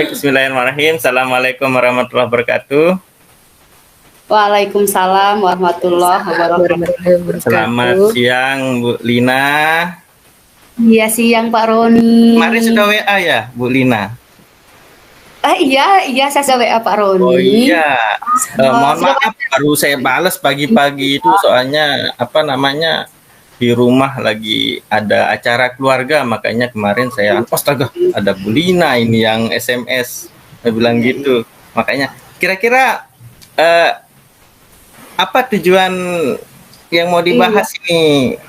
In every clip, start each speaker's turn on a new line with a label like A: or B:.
A: Baik, bismillahirrahmanirrahim. Assalamualaikum warahmatullahi wabarakatuh.
B: Waalaikumsalam warahmatullahi wabarakatuh.
A: Selamat siang, Bu Lina.
B: Iya siang Pak Roni.
A: Kemarin sudah WA ya, Bu Lina?
B: Iya saya sudah WA Pak Roni.
A: Oh iya, mohon maaf baru saya balas pagi-pagi itu soalnya di rumah lagi ada acara keluarga, makanya kemarin saya astaga ada Bu Lina ini yang SMS, saya bilang gitu. Makanya kira-kira apa tujuan yang mau dibahas ini?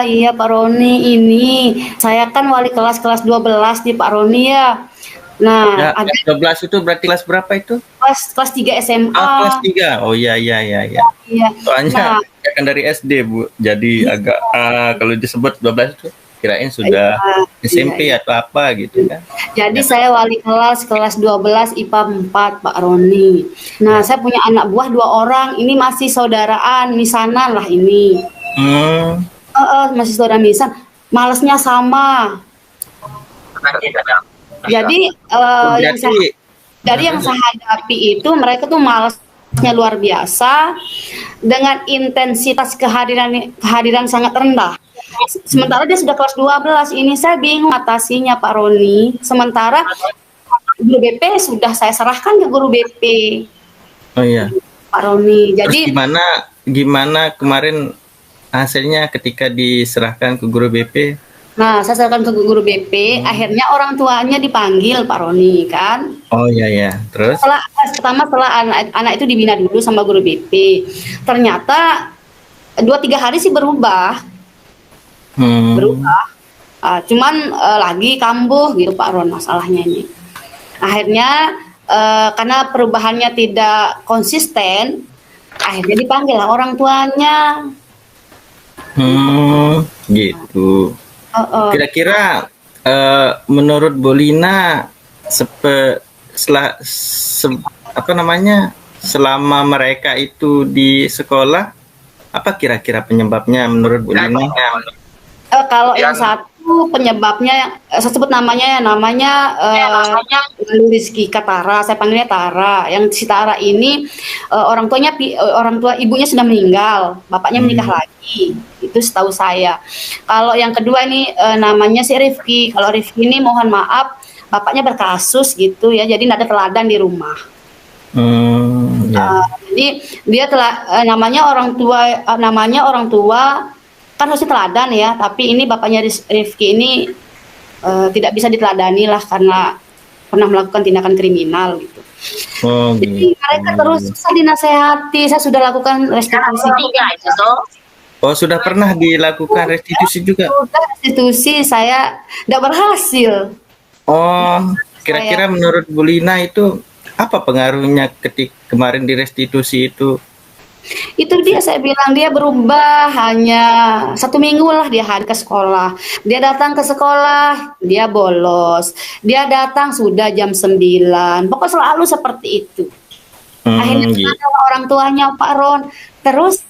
B: Iya Pak Roni, ini saya kan wali kelas 12 di Pak Roni ya. Nah,
A: ya, kelas 12 itu berarti kelas berapa itu?
B: Kelas 3 SMA.
A: Kelas 3. Oh iya.
B: Iya.
A: Soalnya kan dari SD, Bu. Jadi agak kalau disebut 12 itu kirain sudah SMP atau apa gitu kan.
B: Jadi saya wali kelas 12 IPA 4 Pak Roni. Nah, saya punya anak buah 2 orang. Ini masih saudaraan, misanan lah ini. Masih saudara misan. Malesnya sama. Jadi yang saya hadapi itu mereka tuh malasnya luar biasa dengan intensitas kehadiran sangat rendah. Sementara dia sudah kelas 12, ini saya bingung atasinya Pak Roni. Sementara guru BP sudah saya serahkan ke guru BP.
A: Oh iya.
B: Pak Roni. Jadi
A: terus gimana kemarin hasilnya ketika diserahkan ke guru BP?
B: Nah, saya serahkan ke guru BP, akhirnya orang tuanya dipanggil Pak Roni kan.
A: Oh iya. Terus?
B: Setelah anak itu dibina dulu sama guru BP. Ternyata 2-3 hari sih berubah. Cuman lagi kambuh gitu Pak Ron masalahnya ini. Akhirnya karena perubahannya tidak konsisten, akhirnya dipanggil lah orang tuanya.
A: Gitu. Kira-kira menurut Bolina selama mereka itu di sekolah, apa kira-kira penyebabnya menurut Bolina?
B: Kalau yang satu penyebabnya saya sebut namanya Rizky Katara, saya panggilnya Tara. Yang si Tara ini orang tua ibunya sudah meninggal, bapaknya menikah lagi. Itu setahu saya. Kalau yang kedua ini namanya si Rifki. Kalau Rifki ini mohon maaf bapaknya berkasus gitu ya, jadi tidak ada teladan di rumah. Jadi dia namanya orang tua kan harusnya teladan ya, tapi ini bapaknya Rifki ini tidak bisa diteladani lah karena pernah melakukan tindakan kriminal gitu. Jadi mereka terus susah dinasehati. Saya sudah lakukan restitusi.
A: Sudah pernah dilakukan restitusi juga?
B: Sudah restitusi, saya tidak berhasil.
A: Kira-kira menurut Bu Lina itu apa pengaruhnya ketika kemarin di restitusi itu?
B: Itu dia, saya bilang dia berubah hanya 1 minggu lah dia hari ke sekolah. Dia datang ke sekolah, dia bolos. Dia datang sudah jam 9. Pokoknya selalu seperti itu. Akhirnya orang tuanya Pak Ron. Terus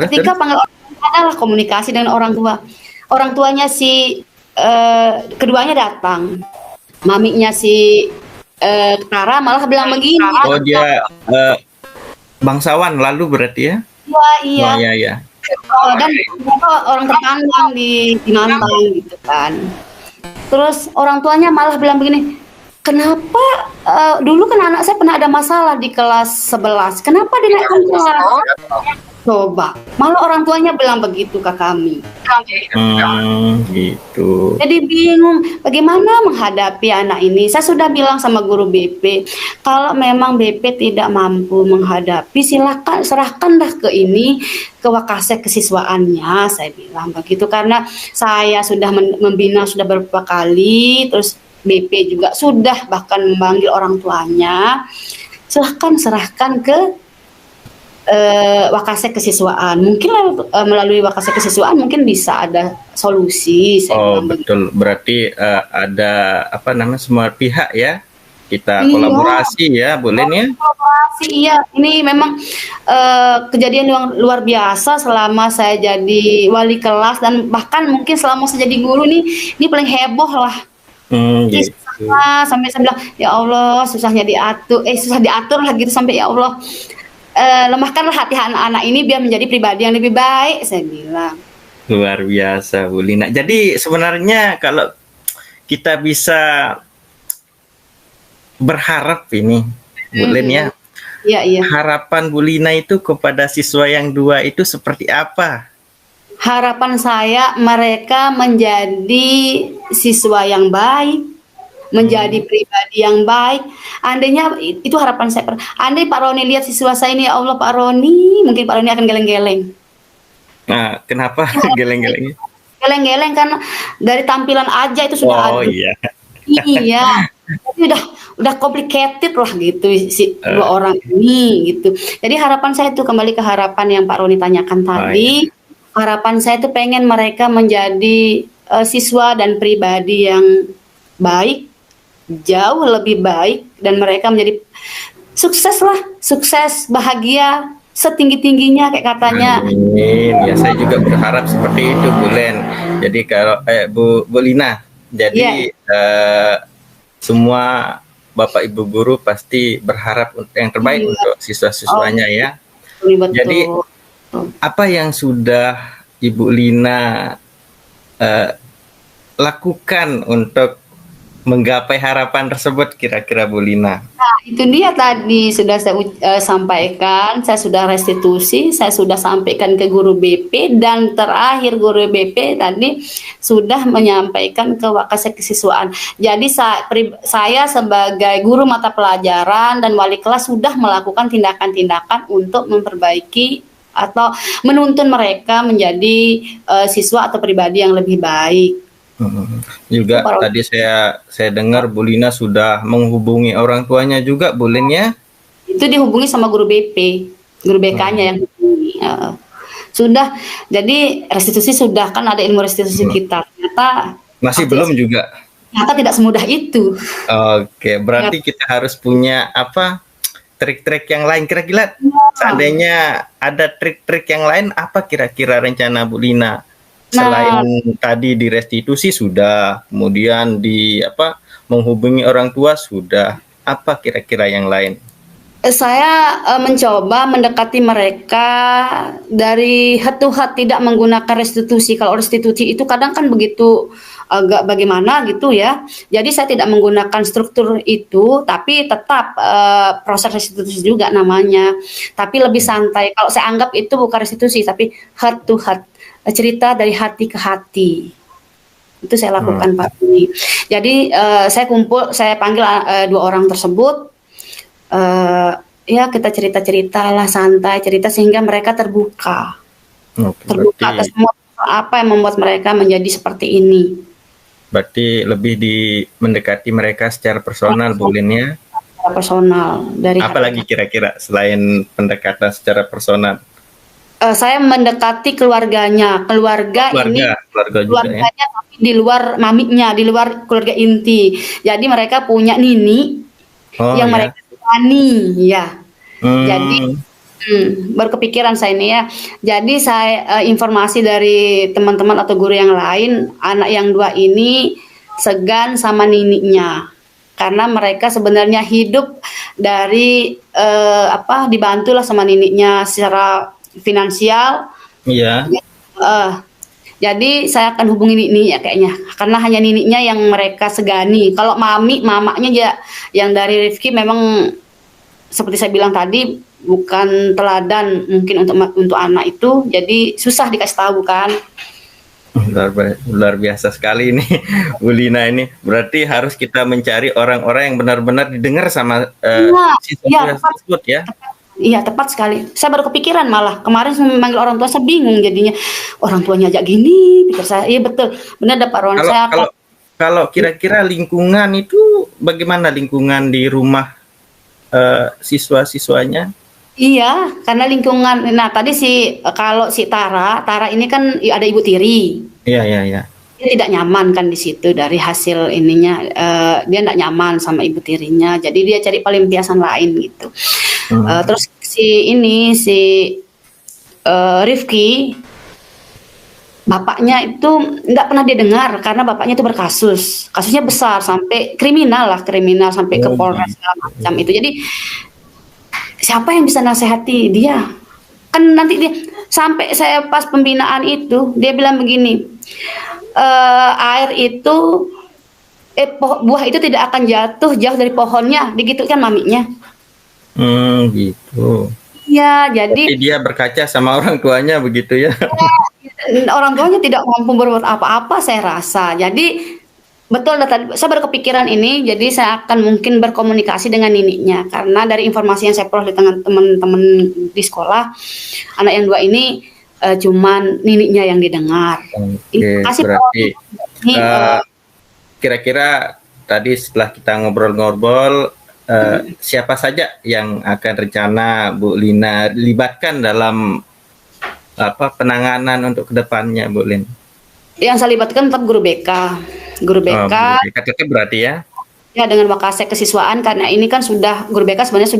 B: ketika panggil orang tua adalah komunikasi dengan orang tua. Orang tuanya keduanya datang. Maminya Tara malah bilang begini.
A: Dia bangsawan lalu berarti ya? Iya.
B: Dan orang terpandang di Mantang gitu kan. Terus orang tuanya malah bilang begini, kenapa dulu kan anak saya pernah ada masalah di kelas 11, kenapa dinaikkan kelas? Coba, malah orang tuanya bilang begitu ke kami.
A: Gitu.
B: Jadi bingung bagaimana menghadapi anak ini. Saya sudah bilang sama guru BP, kalau memang BP tidak mampu menghadapi, silakan serahkanlah ke Wakasek kesiswaannya. Saya bilang begitu karena saya sudah membina sudah beberapa kali, terus BP juga sudah bahkan memanggil orang tuanya. Silahkan serahkan ke Wakasek kesiswaan. Mungkin melalui Wakasek kesiswaan mungkin bisa ada solusi.
A: Betul. Berarti ada semua pihak ya. Kita kolaborasi ya, boleh nih?
B: Kolaborasi, iya. Ini memang kejadian yang luar biasa selama saya jadi wali kelas dan bahkan mungkin selama saya jadi guru ini paling heboh lah. Kisah sampai saya bilang, "Ya Allah, susah diatur lah gitu sampai ya Allah, lemahkanlah hati anak-anak ini biar menjadi pribadi yang lebih baik," saya bilang.
A: Luar biasa, Bu Lina. Jadi sebenarnya kalau kita bisa berharap ini, Bu Lin ya,
B: Iya, iya.
A: harapan Bu Lina itu kepada siswa yang dua itu seperti apa?
B: Harapan saya mereka menjadi siswa yang baik, menjadi pribadi yang baik. Andainya itu harapan saya. Andai Pak Roni lihat siswa saya ini, ya Allah Pak Roni, mungkin Pak Roni akan geleng-geleng.
A: Nah, kenapa geleng-geleng?
B: Geleng-geleng karena dari tampilan aja itu sudah
A: Oh
B: aduh.
A: iya.
B: Iya. Tapi udah complicated lah gitu si dua orang ini gitu. Jadi harapan saya itu kembali ke harapan yang Pak Roni tanyakan tadi. Harapan saya itu pengen mereka menjadi siswa dan pribadi yang baik, jauh lebih baik dan mereka menjadi sukses, bahagia setinggi-tingginya kayak katanya.
A: Amin. Ya, saya juga berharap seperti itu, Bu Len. Jadi kalau Bu Lina, jadi semua Bapak Ibu guru pasti berharap yang terbaik untuk siswa-siswanya ya.
B: Betul.
A: Jadi apa yang sudah Ibu Lina lakukan untuk menggapai harapan tersebut kira-kira Bu Lina?
B: Nah, itu dia tadi sudah saya sampaikan, saya sudah restitusi, saya sudah sampaikan ke guru BP dan terakhir guru BP tadi sudah menyampaikan ke Wakasek Kesiswaan. Jadi saya sebagai guru mata pelajaran dan wali kelas sudah melakukan tindakan-tindakan untuk memperbaiki atau menuntun mereka menjadi siswa atau pribadi yang lebih baik.
A: Juga tadi saya dengar Bu Lina sudah menghubungi orang tuanya juga, Bu Lin ya?
B: Itu dihubungi sama guru BP, guru BK-nya yang hubungi. Sudah, jadi restitusi sudah kan ada ilmu restitusi kita. Ternyata
A: masih belum juga.
B: Ternyata tidak semudah itu.
A: Oke, berarti kita harus punya apa? Trik-trik yang lain kira-kira. Seandainya ada trik-trik yang lain, apa kira-kira rencana Bu Lina? Selain tadi di restitusi sudah, kemudian di menghubungi orang tua sudah, apa kira-kira yang lain?
B: Saya mencoba mendekati mereka dari head to head, tidak menggunakan restitusi. Kalau restitusi itu kadang kan begitu agak bagaimana gitu ya. Jadi saya tidak menggunakan struktur itu, tapi tetap proses restitusi juga namanya. Tapi lebih santai. Kalau saya anggap itu bukan restitusi, tapi head to head. Cerita dari hati ke hati. Itu saya lakukan Pak ini. Jadi saya panggil dua orang tersebut. Ya kita cerita-cerita lah, santai cerita sehingga mereka terbuka. Terbuka atas semua apa yang membuat mereka menjadi seperti ini.
A: Berarti lebih mendekati mereka secara personal, Bu Lin ya?
B: Secara personal.
A: Apalagi kira-kira selain pendekatan secara personal?
B: Saya mendekati keluarganya, keluarganya juga, ya? Tapi di luar maminya, di luar keluarga inti. Jadi mereka punya nini yang mereka tani, ya. Jadi baru kepikiran saya ini ya. Jadi saya informasi dari teman-teman atau guru yang lain, anak yang dua ini segan sama nininya. Karena mereka sebenarnya hidup dari dibantulah sama nininya secara finansial.
A: Iya.
B: Jadi saya akan hubungi Nini ya kayaknya, karena hanya Nininya yang mereka segani. Kalau mamanya ya yang dari Rifki memang seperti saya bilang tadi bukan teladan mungkin untuk anak itu, jadi susah dikasih tahu kan.
A: Luar biasa sekali ini Bu Lina ini. Berarti harus kita mencari orang-orang yang benar-benar didengar sama siswa tersebut ya.
B: Iya tepat sekali. Saya baru kepikiran malah kemarin memanggil orang tua, saya bingung jadinya, orang tuanya ajak gini, pikir saya iya betul benar ada Pak Ron.
A: Kalau kira-kira lingkungan itu bagaimana, lingkungan di rumah siswa-siswanya?
B: Iya, karena lingkungan. Nah tadi kalau si Tara ini kan ada ibu tiri.
A: Iya.
B: Dia tidak nyaman kan di situ dari hasil ininya, dia tidak nyaman sama ibu tirinya, jadi dia cari pelampiasan lain gitu. Terus si Rifki bapaknya itu nggak pernah dia dengar karena bapaknya itu berkasus. Kasusnya besar sampai kriminal sampai ke
A: Oh
B: Polres segala macam
A: gitu.
B: itu. Jadi siapa yang bisa nasihati dia? Kan nanti dia sampai saya pas pembinaan itu dia bilang begini, air itu buah itu tidak akan jatuh jauh dari pohonnya, begitu kan maminya.
A: Gitu.
B: Iya, jadi
A: Berarti dia berkaca sama orang tuanya begitu ya?
B: orang tuanya tidak mampu berbuat apa-apa saya rasa. Jadi betul tadi saya baru kepikiran ini, jadi saya akan mungkin berkomunikasi dengan niniknya karena dari informasi yang saya peroleh dengan teman-teman di sekolah, anak yang dua ini cuman niniknya yang didengar.
A: Oke,
B: Kasih
A: berarti
B: ini
A: eh, kira-kira tadi setelah kita ngobrol-ngobrol, siapa saja yang akan rencana Bu Lina libatkan dalam penanganan untuk kedepannya, Bu Lin?
B: yang saya libatkan tetap guru BK. Guru
A: Oh,
B: BK
A: Bu BKTT berarti ya?
B: ya dengan Wakasek kesiswaan karena ini kan sudah guru BK sebenarnya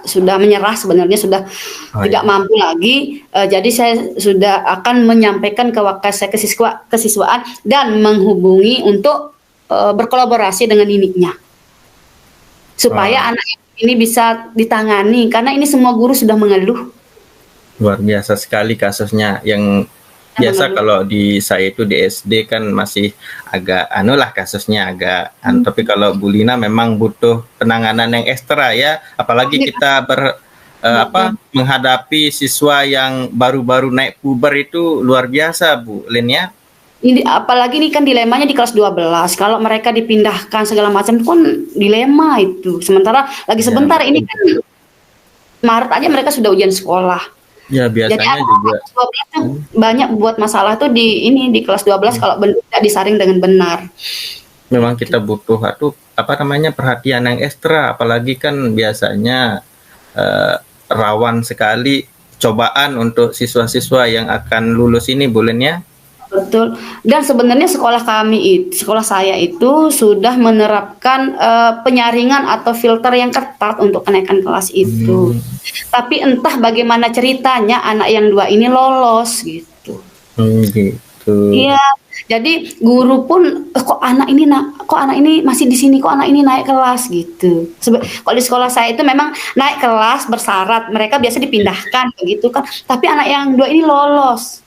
B: sudah menyerah sebenarnya sudah
A: Oh
B: tidak
A: ya.
B: mampu lagi. Jadi saya sudah akan menyampaikan ke Wakasek kesiswaan dan menghubungi untuk berkolaborasi dengan niniknya
A: Oh,
B: supaya anak ini bisa ditangani karena ini semua guru sudah mengeluh.
A: luar biasa sekali kasusnya. Yang biasa kalau di saya itu di SD kan masih agak lah kasusnya agak tapi kalau Bu Lina memang butuh penanganan yang ekstra ya, apalagi kita menghadapi siswa yang baru-baru naik puber itu luar biasa Bu Lin ya.
B: Ini apalagi ini kan dilemanya di kelas 12. Kalau mereka dipindahkan segala macam itu kan dilema itu. Sementara lagi
A: Ya,
B: sebentar ini
A: betul.
B: kan Maret aja mereka sudah ujian sekolah.
A: Ya
B: Jadi
A: biasanya juga
B: anak-anak 12 tuh banyak buat masalah tuh di kelas 12 kalau tidak disaring dengan benar.
A: memang kita butuh perhatian yang ekstra, apalagi kan biasanya eh, rawan sekali cobaan untuk siswa-siswa yang akan lulus ini bulannya.
B: Betul. Dan sebenarnya sekolah saya itu sudah menerapkan penyaringan atau filter yang ketat untuk kenaikan kelas itu. Tapi entah bagaimana ceritanya anak yang dua ini lolos gitu.
A: Gitu.
B: Iya, jadi guru pun kok anak ini masih di sini, kok anak ini naik kelas gitu. Kalau di sekolah saya itu memang naik kelas bersyarat, mereka biasa dipindahkan begitu kan. Tapi anak yang dua ini lolos.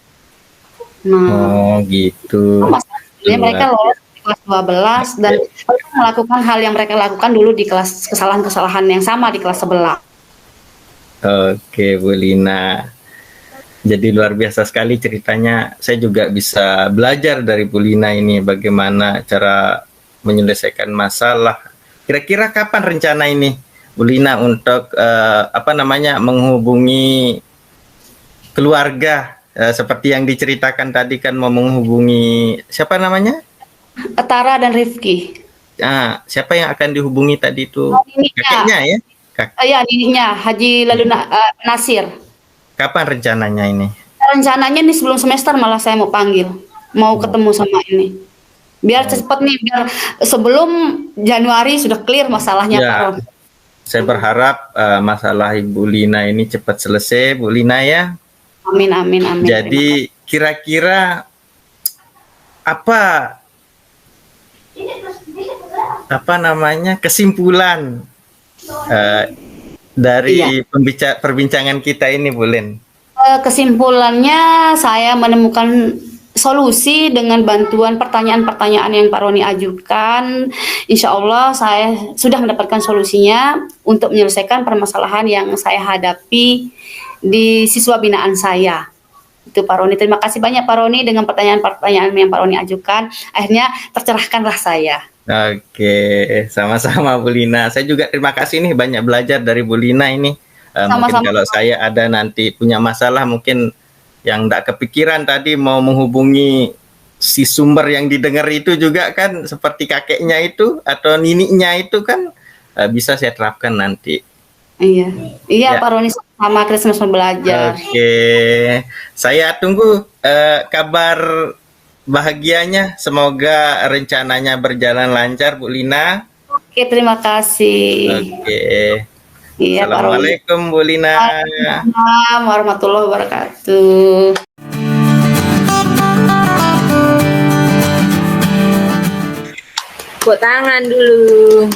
B: Nah,
A: Oh gitu.
B: masalahnya mereka lolos di kelas 12 dan mereka melakukan hal yang mereka lakukan dulu di kelas kesalahan-kesalahan yang sama di kelas sebelah.
A: Oke, Bu Lina. Jadi luar biasa sekali ceritanya. Saya juga bisa belajar dari Bu Lina ini bagaimana cara menyelesaikan masalah. Kira-kira kapan rencana ini, Bu Lina, untuk menghubungi keluarga seperti yang diceritakan tadi kan, mau menghubungi siapa namanya?
B: Tara dan Rifki.
A: Siapa yang akan dihubungi tadi itu?
B: Niniknya,
A: Kakeknya ya?
B: ya niniknya Haji Nasir.
A: Kapan rencananya ini?
B: Rencananya nih sebelum semester malah saya mau panggil, mau ketemu sama ini. Biar cepat nih, biar sebelum Januari sudah clear masalahnya Pak
A: Ya,
B: Ron.
A: saya berharap masalah Ibu Lina ini cepat selesai, Bu Lina ya.
B: Amin, amin, amin.
A: Jadi kira-kira apa kesimpulan dari perbincangan kita ini, Bu Lin?
B: Kesimpulannya saya menemukan solusi dengan bantuan pertanyaan-pertanyaan yang Pak Roni ajukan. Insya Allah saya sudah mendapatkan solusinya untuk menyelesaikan permasalahan yang saya hadapi di siswa binaan saya. Itu Pak Roni. Terima kasih banyak Pak Roni dengan pertanyaan-pertanyaan yang Pak Roni ajukan. Akhirnya tercerahkanlah saya.
A: Oke, sama-sama Bu Lina. Saya juga terima kasih nih, banyak belajar dari Bu Lina ini. Mungkin kalau saya ada nanti punya masalah mungkin yang tidak kepikiran tadi mau menghubungi si sumber yang didengar itu juga kan, seperti kakeknya itu atau niniknya itu kan bisa saya terapkan nanti.
B: Iya, ya. Pak Roni sama Christmas belajar.
A: Oke, saya tunggu kabar bahagianya. Semoga rencananya berjalan lancar, Bu Lina.
B: Oke, terima kasih.
A: Oke.
B: Iya,
A: Assalamualaikum, Bu Lina.
B: Waalaikumsalam warahmatullahi wabarakatuh.
C: Tepuk tangan dulu.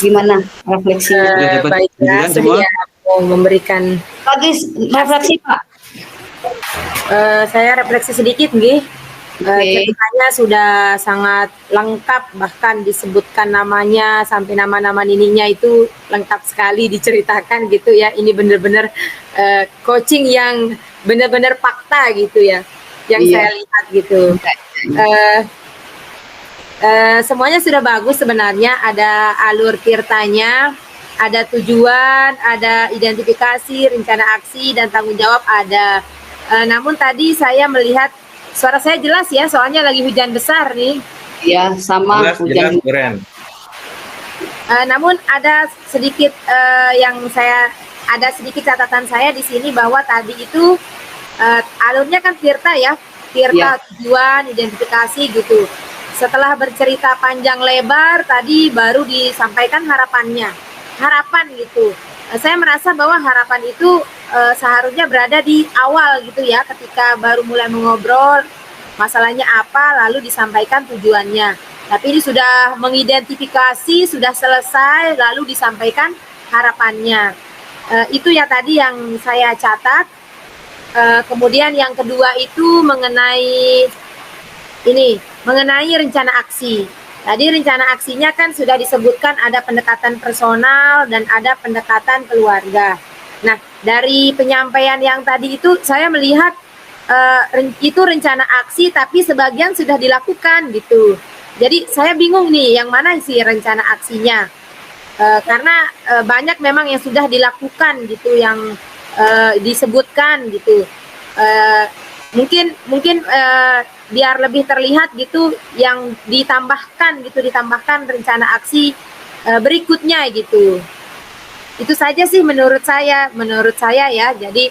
B: Gimana refleksinya?
D: Sudah dapat
C: Baiklah,
D: giliran semua?
C: saya mau memberikan
B: Lagi refleksi Pak.
C: saya refleksi sedikit nggih.
B: Oke.
C: Ceritanya sudah sangat lengkap, bahkan disebutkan namanya sampai nama-nama nininya itu lengkap sekali diceritakan gitu ya. Ini benar-benar coaching yang benar-benar fakta gitu ya, yang
B: Iya.
C: saya lihat gitu. Semuanya sudah bagus sebenarnya, ada alur tirtanya, ada tujuan, ada identifikasi, rencana aksi, dan tanggung jawab ada. Namun tadi saya melihat, suara saya jelas ya, soalnya lagi hujan besar nih.
B: Ya, sama
A: Jelas,
B: hujan.
A: Bu Ren.
C: Namun ada sedikit ada sedikit catatan saya di sini bahwa tadi itu alurnya kan tirta ya, tirta,
B: Ya.
C: tujuan, identifikasi gitu. Setelah bercerita panjang lebar tadi baru disampaikan harapannya, harapan gitu. Saya merasa bahwa harapan itu seharusnya berada di awal gitu ya, ketika baru mulai mengobrol masalahnya apa, lalu disampaikan tujuannya. Tapi ini sudah mengidentifikasi, sudah selesai, lalu disampaikan harapannya. Itu ya tadi yang saya catat. Kemudian yang kedua itu mengenai rencana aksi. Tadi rencana aksinya kan sudah disebutkan ada pendekatan personal dan ada pendekatan keluarga. Nah, dari penyampaian yang tadi itu saya melihat itu rencana aksi tapi sebagian sudah dilakukan gitu. Jadi saya bingung nih yang mana sih rencana aksinya. Karena banyak memang yang sudah dilakukan gitu, yang disebutkan gitu. Mungkin biar lebih terlihat gitu yang ditambahkan rencana aksi berikutnya gitu. Itu saja sih menurut saya ya. Jadi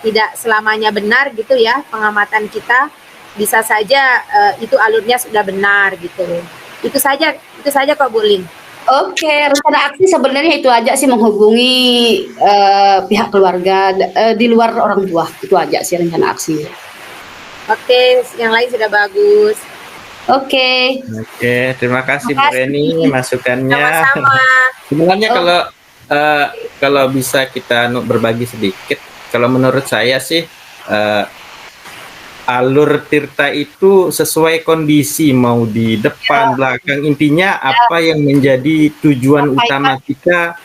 C: tidak selamanya benar gitu ya pengamatan kita, bisa saja itu alurnya sudah benar gitu. Itu saja kok Bu Lin.
B: Oke, rencana aksi sebenarnya itu aja sih, menghubungi pihak keluarga di luar orang tua. Itu aja sih rencana aksi.
C: Oke, yang lain sudah bagus.
B: Oke.
A: Oke, terima kasih Bu
B: Terima kasih.
A: Reni masukannya.
C: Sama-sama.
A: Sebenarnya
B: Oh.
A: kalau bisa kita berbagi sedikit, kalau menurut saya sih alur tirta itu sesuai kondisi, mau di depan, belakang, intinya apa yang menjadi tujuan utama kita,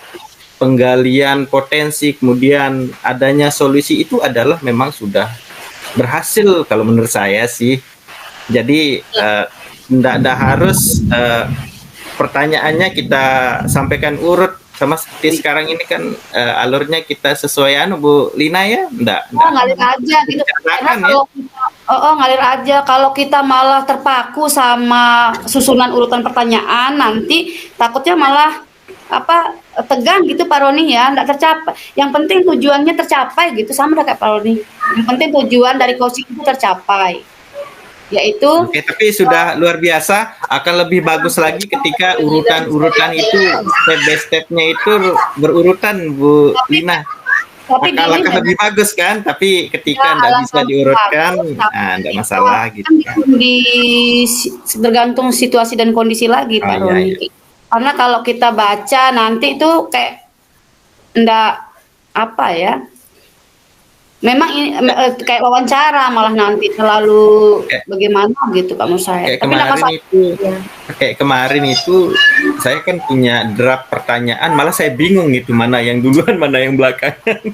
A: penggalian potensi, kemudian adanya solusi itu adalah memang sudah berhasil kalau menurut saya sih. Jadi tidak ada harus pertanyaannya kita sampaikan urut sama seperti sekarang ini kan alurnya kita sesuai Bu Lina ya, enggak
B: Ngalir aja gitu. Karena
A: ya.
B: kalau ngalir aja. Kalau kita malah terpaku sama susunan urutan pertanyaan, nanti takutnya malah tegang gitu Pak Roni ya, enggak tercapai. Yang penting tujuannya tercapai gitu, sama kayak Pak Roni. Yang penting tujuan dari coaching itu tercapai. Yaitu
A: Oke, tapi sudah luar biasa, akan lebih bagus lagi ketika urutan-urutan itu step by step-nya itu berurutan Bu Lina.
B: tapi
A: Langkah-langkah lebih bagus kan, tapi ketika tidak bisa diurutkan, tidak masalah gitu kan.
B: Tergantung situasi dan kondisi lagi Pak
A: Oh,
B: Roni.
A: iya.
B: Karena kalau kita baca nanti itu kayak enggak apa ya. Memang ini kayak wawancara malah nanti terlalu bagaimana gitu Pak menurut saya.
A: Kayak
B: Tapi enggak
A: kemarin
B: masalah.
A: itu, saya kan punya draft pertanyaan, malah saya bingung itu mana yang duluan, mana yang belakangan.